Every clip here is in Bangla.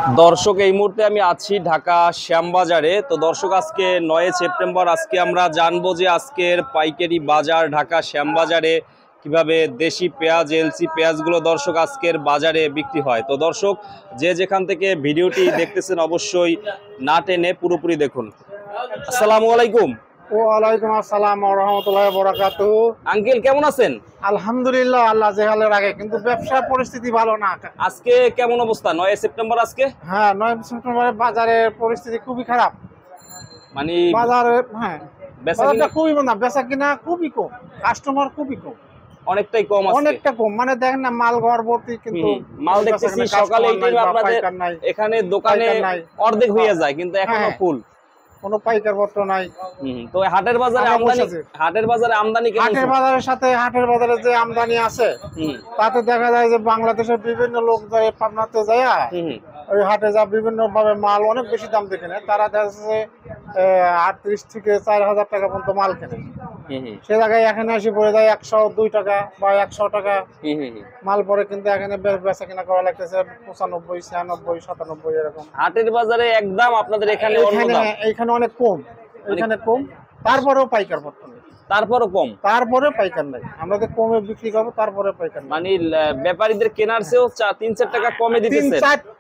দর্শক এই মুহূর্তে আমি আছি ঢাকা শ্যামবাজারে। তো দর্শক আজকে 9 সেপ্টেম্বর, আজকে আমরা জানবো যে আজকের পাইকারি বাজার ঢাকা শ্যামবাজারে কিভাবে দেশি পেঁয়াজ এলসি পেঁয়াজগুলো দর্শক আজকের বাজারে বিক্রি হয়। তো দর্শক যে যেখান থেকে ভিডিওটি দেখতেছেন অবশ্যই না টেনে পুরোপুরি দেখুন। আসসালামু আলাইকুম। ওয়ালাইকুম আসসালাম ওয়া রাহমাতুল্লাহি ওয়া বারাকাতুহু। আঙ্কেল কেমন আছেন? আলহামদুলিল্লাহ, আল্লাহ জেহালের আগে, কিন্তু ব্যবসার পরিস্থিতি ভালো না। আজকে কেমন অবস্থা 9 সেপ্টেম্বর আজকে? হ্যাঁ, 9 সেপ্টেম্বরে বাজারের পরিস্থিতি খুবই খারাপ। মানে বাজারে বাজারটা খুবই না, বেচা কিনা খুবই কম, কাস্টমার খুবই কম, অনেকটাই কম আছে, অনেকটা কম। মানে দেখেন না, মাল ঘর ভর্তি, কিন্তু মাল দেখতেছি সকালে এই টাইমে আপনাদের এখানে দোকানে অর্ধেক হয়ে যায়, কিন্তু এখনো ফুল, কোনো পাইকার পত্র নাই। তো হাটের বাজারে আমদানি কেমন? হাটের বাজারের সাথে হাটের বাজারে যে আমদানি আছে তাতে দেখা যায় যে বাংলাদেশের বিভিন্ন লোক যায় পাবনাতে যায়, ওই হাটে যা বিভিন্ন ভাবে মাল অনেক বেশি দাম দিয়ে কেনে। তারা দেখা যাচ্ছে 38 থেকে 4000 টাকা পর্যন্ত মাল কেনে। সে জায়গায় এখানে এসে পড়ে যায় 102 টাকা বা 100 টাকা মাল পরে, কিন্তু এখানে বেচা কিনা করা লাগতেছে 95, 96, 97 এরকম। হাটের বাজারে একদম আপনাদের এখানে এইখানে অনেক কম, এখানে কম, তারপরেও পাইকার পত্র নেই, তারপরও কম, তারপরে পাইকার নাই। আমাদের কমে বিক্রি করবো, তারপরে পাইকার নাই। মানে ব্যাপারীদের কেনার চেয়েও 3-4 টাকা কমে দিতেছে,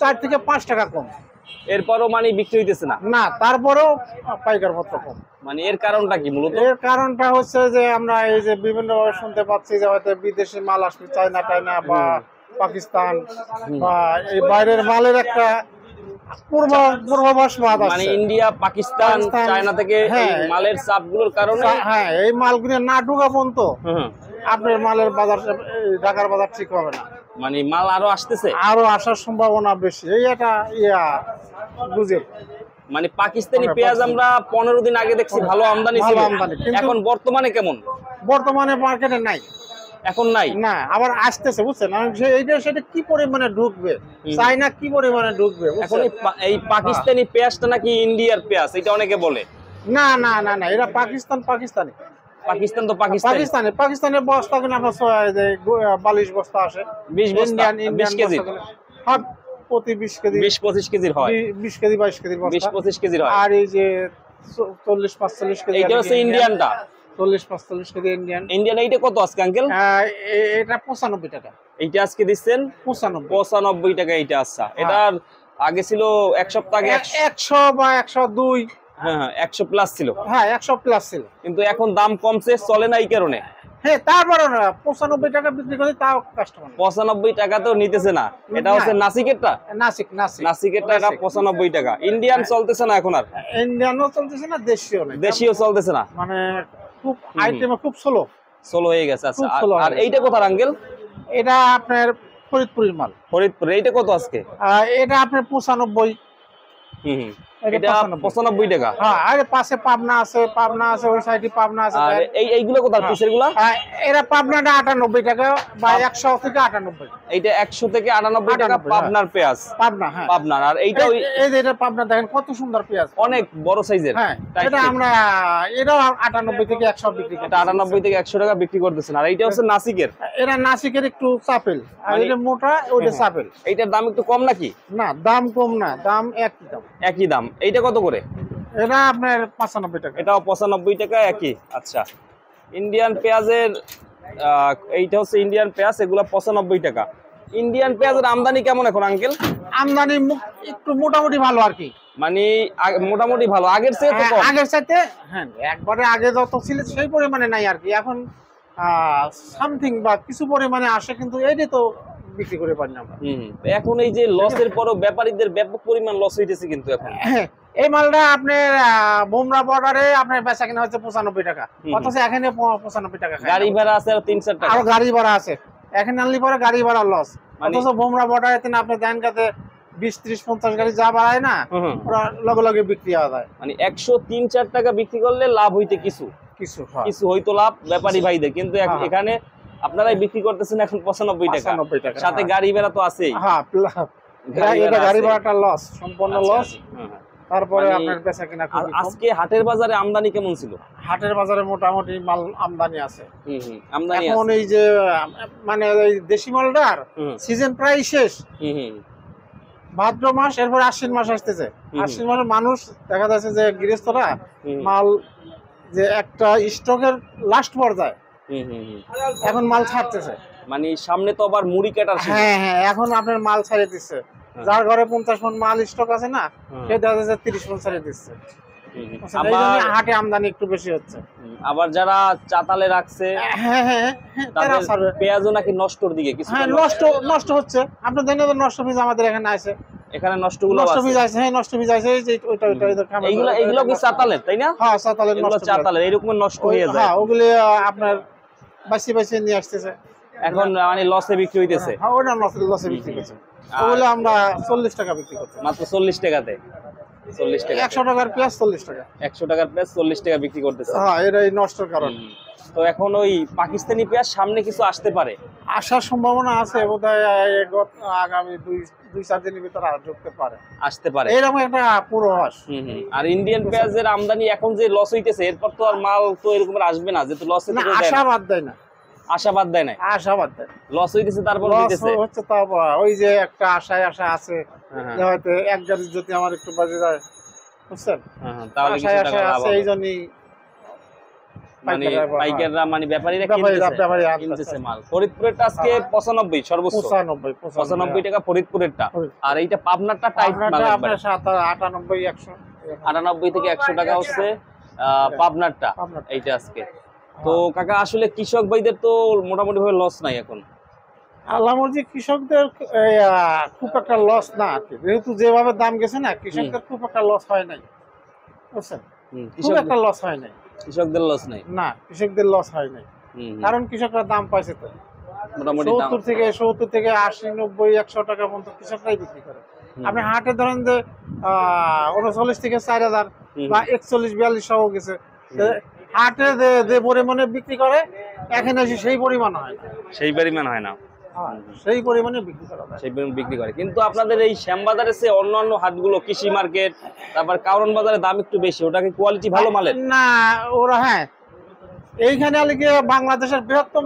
4 থেকে 5 টাকা কম। এরপরও মানে বিক্রি হইতেছে না, না তারপরেও পাইকার পত্র কম। মানে এর কারণটা কি মূলত? এর কারণটা হচ্ছে যে আমরা এই যে বিভিন্ন ভাবে শুনতে পাচ্ছি যে হয়তো বিদেশি মাল আসবে, চায়না বা পাকিস্তান বা এই বাইরের মালের একটা পূর্বাভাস বাদ আছে। মানে ইন্ডিয়া, পাকিস্তান, চায়না থেকে মালের চাপগুলোর কারণে এই মালগুলো না ঢোকা পর্যন্ত আপনার মালের বাজার, ঢাকার বাজার ঠিক হবে না। মানে মাল আরো আসতেছে, আরো আসার সম্ভাবনা বেশি। এই একটা বুঝে, মানে পাকিস্তানি পেঁয়াজ আমরা 15 দিন আগে দেখছি ভালো আমদানি ছিল, এখন বর্তমানে কেমন? বর্তমানে মার্কেটে নাই, এখন নাই না, আবার আসতেছে, বুঝছেন? সেটা কি পরিমাণে ঢুকবে, চায়না কি পরিমাণে ঢুকবে। এখন এই পাকিস্তানি পেঁয়াজটা নাকি ইন্ডিয়ার পেঁয়াজ, এটা অনেকে বলে। না না না না, এটা পাকিস্তানি পাকিস্তান তো পাকিস্তানের বস্তা কিনা আপনার 42 বস্তা আসে, 20 বস্তা, 20 কেজি, প্রতি 20 কেজি, 20-25 কেজির হয়, 20 কেজি 22 কেজির বস্তা, 20-25 কেজির হয়। আর এই যে 40-45 কেজি, এইটা হচ্ছে ইন্ডিয়ানটা, 40-45 কেজি ইন্ডিয়ান। এইটা কত আজকে আঙ্কেল? এটা 95 টাকা। এইটা আজকে দিচ্ছেন 95 টাকা। এইটা আচ্ছা, এটার আগে ছিল এক সপ্তাহ আগে 100 বা 102, হ্যাঁ 100 প্লাস ছিল, হ্যাঁ 100 প্লাস ছিল, কিন্তু এখন দাম কমছে, চলে না এই কারণে। হ্যাঁ, তারপরে 95 টাকা বিক্রি করে, তাও কাস্টমার 95 টাকা তো নিতেছে না। এটা হচ্ছে নাসিকেরটা, নাসিকেরটা এটা 95 টাকা। ইন্ডিয়ান চলতেছে না এখন, আর ইন্ডিয়ানও চলতেছে না, দেশীয় চলতেছে না, মানে খুব আইটেমে খুব স্লো হয়ে গেছে। আচ্ছা, আর এইটা কোথার আঙ্কেল? এটা আপনার ফরিদপুরের মাল, ফরিদপুর। এইটা কত আজকে? এটা আপনার 95। এটা 95 টাকা। হ্যাঁ, আরে পাশে পাবনা আছে, ওই সাইডে পাবনা আছে। আর এইগুলো কোথার পিসের গুলা? এরা পাবনাটা 98 টাকা বা 100 থেকে 98। এইটা 100 থেকে 98 টাকা পাবনার পেঁয়াজ, পাবনার। আর এইটা এই যে এটা পাবনা, দেখেন কত সুন্দর পেঁয়াজ, অনেক বড় সাইজের। হ্যাঁ, এটা আমরা এটা 98 থেকে 100 বিক্রি করি, এটা 98 থেকে 100 টাকা বিক্রি করতেছেন। আর এইটা হচ্ছে নাসিকের, এটা নাসিকের একটু চাপেল, আর এটা মোটা, ওটা চাপেল। এইটার দাম একটু কম নাকি? না, দাম কম না, দাম একই দাম। এইটা কত করে? এটা আপনার 95 টাকা। এটাও 95 টাকা, একই। আচ্ছা, ইন্ডিয়ান পেঁয়াজের এইটা হচ্ছে ইন্ডিয়ান পেঁয়াজ, এগুলো 95 টাকা। ইন্ডিয়ান পেঁয়াজের আমদানি কেমন এখন আঙ্কেল? আমদানি একটু মোটামুটি ভালো আর কি, মানে মোটামুটি ভালো, আগের চেয়ে তো কম। আগের চাইতে, হ্যাঁ, একবারে আগে যত ছিল সেই পরিমাণে নাই আর কি। এখন সামথিং বা কিছু পরিমাণে আসে, কিন্তু এইটাই তো বিক্রি করে পারি না আমরা। এখন এই যে লসের পরও ব্যাপারীদের ব্যাপক পরিমাণ লস হইতেছে কিন্তু এখন। এই মালটা আপনার বোমরা বর্ডারে আপনার বেচা কিনা হচ্ছে 95 টাকা, অথচ এখানে 95 টাকা। গাড়ি ভাড়া আছে আর 3-4 টাকা, আর গাড়ি ভাড়া আছে, এখানে আনলি পরে গাড়ি ভাড়া লস। অথচ বোমরা বর্ডারে আপনি দেন কাতে 20-30-50 গাড়ি যা বাড়ায় না, ওরা লগে লগে বিক্রি হওয়া যায়। মানে 100-3-4 টাকা বিক্রি করলে লাভ হইতে কিছু হয়তো লাভ ব্যাপারী ভাইদের, কিন্তু এখানে আপনারাই বিক্রি করতেছেন এখন 95 টাকা, সাথে গাড়ি ভাড়া তো আছেই। হ্যাঁ, এটা গাড়ি ভাড়াটা লস, সম্পূর্ণ লস। তারপরে আপনার বেচা কিনা খুবই কম। আজকে হাটের বাজারে আমদানি কেমন ছিল? হাটের বাজারে মোটামুটি মাল আমদানি আছে, আমদানি এখন এই যে মানে এই দেশি মালটার সিজন প্রায় শেষ, ভাদ্র মাস, এরপর আশ্বিন মাস আসতেছে। আশ্বিন মাসে মানুষ দেখা যাচ্ছে যে গৃহস্থরা মাল যে একটা স্টকের লাস্ট পর্যায়ে এখন মাল ছাড়তেছে। মানে সামনে তো আবার মুড়ি কাটার season। হ্যাঁ হ্যাঁ, এখন আপনার মাল ছাড়িয়ে দিচ্ছে। যার ঘরে 50 মণ মাল স্টক আছে না, সে দেখা যাচ্ছে 30 মণ ছাড়িয়ে দিচ্ছে। এই জন্য হাটে আমদানি একটু বেশি হচ্ছে। আবার যারা চাতালে রাখছে হ্যাঁ হ্যাঁ, তারা তাদের ছাড়বে। পেঁয়াজও নাকি নষ্টর দিকে কিছু। হ্যাঁ, নষ্ট হচ্ছে। আপনি জানেন তো নষ্ট বীজ আমাদের এখানে আছে। এখানে নষ্টগুলো নষ্ট আছে। বীজ আছে, হ্যাঁ নষ্ট বীজ আছে। এই যে ওইটা এইগুলো কি চাতালের, তাই না? হ্যাঁ, চাতালের এগুলো নষ্ট বীজ। চাতালের এরকম নষ্ট হয়ে যায়। হ্যাঁ, ওগুলি আপনার বাছি নিয়ে আসতেছে। এখন মানে লসে বিক্রি হইতেছে। হ্যাঁ, ওটা লসে বিক্রি করছে। ওগুলো আমরা 40 টাকা বিক্রি করছি। মাত্র 40 টাকাতে। 40 টাকা। 100 টাকার পেঁয়াজ 40 টাকা। 100 টাকার পেঁয়াজ 40 টাকা বিক্রি করতেছে। হ্যাঁ, এটাই নষ্টর কারণ। তো এখন ওই পাকিস্তানি পেঁয়াজ সামনে কিছু আসতে পারে, আসার সম্ভাবনা আছে। বোধহয় আগামী 2-4 দিনের ভিতরে ঢুকতে পারে, আসতে পারে এরকম একটা পূর্বাভাস। আর ইন্ডিয়ান পেঁয়াজের আমদানি এখন যে লস হইতেছে, এরপর তো আর মাল তো এরকম আসবে না, যেহেতু লস না, আশাবাদ দেয় না। আশাবাদ দেয় না, আশাবাদ দেয়। লস হইতেছে তারপর হইতেছে। হচ্ছে তারপর ওই যে একটা আশা আছে যে হয়তো এক গাড়ি যদি আমার একটু বাজে যায়, বুঝছেন, তাহলে কিছু টাকা লাভ আছে। হবে। এই জন্যই মানে পাইকাররা মানে ব্যাপারীরা কিনতেছে মাল। ফরিদপুরেরটা আজকে 95 সর্বোচ্চ 95 টাকা ফরিদপুরেরটা। আর এইটা পাবনারটা টাইট মাল আপনার 98 100 98 থেকে 100 টাকা হচ্ছে পাবনারটা এইটা আজকে। তো কাকা আসলে কৃষক ভাইদের তো মোটামুটি ভাবে লস নাই এখন। আল্লাহ মর্জি, কৃষকদের খুব একটা লস না আর কি। যেহেতু যেভাবে দাম গেছে না, কৃষকদের খুব একটা লস হয় নাই, বুঝছেন, খুব একটা লস হয় নাই। কৃষকদের লস নাই না, কৃষকদের লস হয় নাই, কারণ কৃষকরা দাম পাইছে তো। মোটামুটি 70 থেকে 80 90 100 টাকা পর্যন্ত কৃষকরাই বিক্রি করে। আপনি হাটে ধরেন যে 39 থেকে 4000 বা 41 4200 গেছে। হাটে যে পরিমাণে বিক্রি করে, এখানে এসে সেই পরিমাণ হয় না। সেই পরিমাণ হয় না, সেই পরিমাণে বিক্রি করা যায়। সেই পরিমাণ বিক্রি করে। কিন্তু আপনাদের এই শ্যামবাজারে সে অন্যান্য হাটগুলো, কৃষি মার্কেট, তারপর কারণ বাজারে দাম একটু বেশি, ওটা কি কোয়ালিটি ভালো মালের? না, ওরা হ্যাঁ, এইখানে আলিকে বাংলাদেশের বৃহত্তম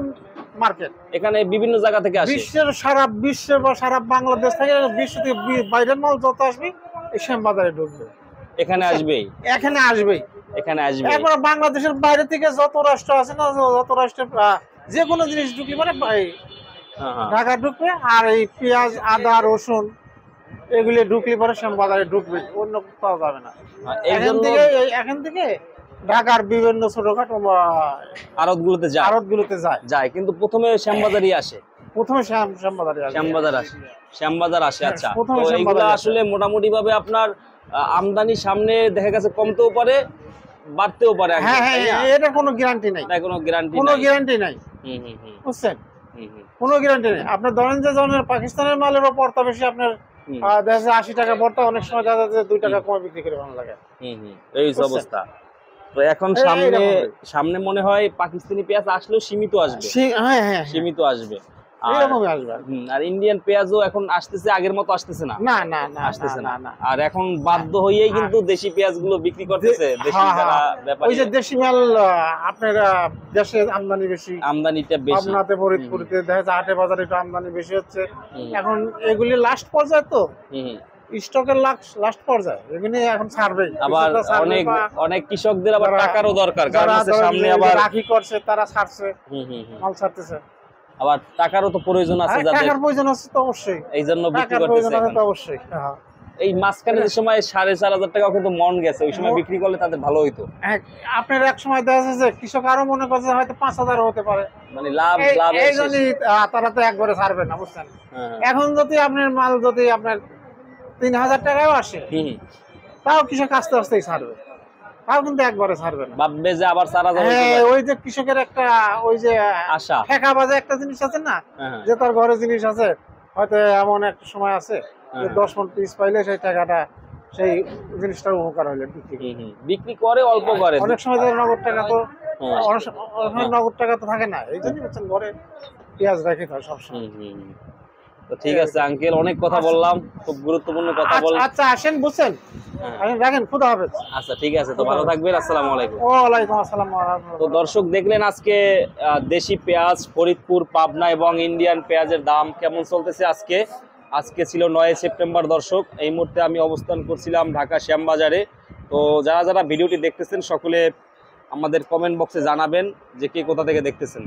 মার্কেট। এখানে বিভিন্ন জায়গা থেকে আসে, সারা বিশ্বের বা সারা বাংলাদেশ থেকে, বিশ্ব থেকে বাইরের মাল যত আসবে এই শ্যামবাজারে ঢুকবে। এখানে আসবেই, এখানে আসবেই, এখানে আসবে। একবার বাংলাদেশের বাইরে থেকে যত রাষ্ট্র আছে না, যত রাষ্ট্রের যে কোনো জিনিস ঢুকলে মানে ঢাকা ঢুকবে। আর এই পেঁয়াজ, আদা, রসুন এগুলি ঢুকলে পরে শ্যামবাজারে ঢুকবে, অন্য কোথাও যাবে না। এখান থেকে ঢাকার বিভিন্ন ছোটখাটো আড়তগুলোতে যায়, কিন্তু প্রথমে শ্যামবাজারই আসে। প্রথমে শ্যামবাজার আসে। আচ্ছা, তো এইগুলো আসলে মোটামুটি ভাবে আপনার আমদানি সামনে দেখা গেছে কমতেও পারে, বাড়তেও পারে। হ্যাঁ হ্যাঁ, এটা কোনো গ্যারান্টি নাই, কোনো গ্যারান্টি নাই, বুঝছেন, কোনো গ্যারান্টি নেই। আপনার ধরেন যে ধরনের পাকিস্তানের মালের পর্তা বেশি, আপনার দেখা যাচ্ছে 80 টাকা পর্তা, অনেক সময় দেখা যাচ্ছে 2 টাকা কমে বিক্রি করে ভালো লাগে। এই অবস্থা। তো এখন সামনে মনে হয় পাকিস্তানি পেঁয়াজ আসলেও সীমিত আসবে। হ্যাঁ হ্যাঁ, সীমিত আসবে। আর ইন্ডিয়ান পেঁয়াজও এখন আসতেছে, আগের মতো আসতেছে না, না না না, আসতেছে না। আর এখন বাধ্য হয়েই কিন্তু দেশি পেঁয়াজ গুলো বিক্রি করতেছে। ওই যে দেশি মাল আপনার দেশে আমদানি বেশি, আমদানিটা বেশি। আপনাতে ফরিদপুরতে দেখা যাচ্ছে হাটে বাজারে একটু আমদানি বেশি হচ্ছে। এখন এগুলি লাস্ট পর্যায়ে তো, স্টকের লাস্ট পর্যায়ে, এগুলি এখন ছাড়বে। আবার অনেক কৃষকদের আবার টাকারও দরকার, কারণ সামনে আবার রাখি করছে, তারা ছাড়ছে, মাল ছাড়তেছে। আবার টাকারও তো প্রয়োজন আছে, টাকার প্রয়োজন আছে তো অবশ্যই, এই জন্য বিক্রি করতেছে অবশ্যই। এই মাঝখানে যে সময় 4,500 টাকা কিন্তু মন গেছে, ওই সময় বিক্রি করলে তাদের ভালো হইতো। আপনার এক সময় দেখা যাচ্ছে যে কৃষক আরো মনে করছে হয়তো 5,000 হতে পারে, মানে লাভ এই জন্যই তারা তো একবারে ছাড়বে না, বুঝছেন। এখন যদি আপনার মাল যদি আপনার 3,000 টাকাও আসে, তাও কৃষক আস্তে আস্তেই ছাড়বে, তাও কিন্তু একবারে ছাড়বে না, ভাববে যে আবার 4,000। ওই যে কৃষকের একটা ওই যে আশা, ঠেকা বাজে একটা জিনিস আছে না, যে তার ঘরে জিনিস আছে, হয়তো এমন একটা সময় আছে 10 মণ পিস পাইলে সেই টাকাটা, সেই জিনিসটার উপকার হইলে বিক্রি করে, অল্প করে। অনেক সময় নগদ টাকা তো, নগদ টাকা তো থাকে না, এই জন্যই বলছেন ঘরে পেঁয়াজ রাখি তো সবসময়। তো ঠিক আছে আঙ্কেল, অনেক কথা বললাম, খুব গুরুত্বপূর্ণ কথা বললাম। আচ্ছা আসেন, বুঝছেন, রাখেন, খুদা হাফেজ। আচ্ছা ঠিক আছে, তো ভালো থাকবেন, আসসালামু আলাইকুম। ওয়ালাইকুম আসসালাম। তো দর্শক দেখলেন আজকে দেশি পেঁয়াজ ফরিদপুর, পাবনা এবং ইন্ডিয়ান পেঁয়াজের দাম কেমন চলতেছে আজকে। আজকে ছিল 9 সেপ্টেম্বর। দর্শক, এই মুহূর্তে আমি অবস্থান করছিলাম ঢাকা শ্যামবাজারে। তো যারা যারা ভিডিওটি দেখতেছেন সকলে আমাদের কমেন্ট বক্সে জানাবেন যে কে কোথা থেকে দেখতেছেন।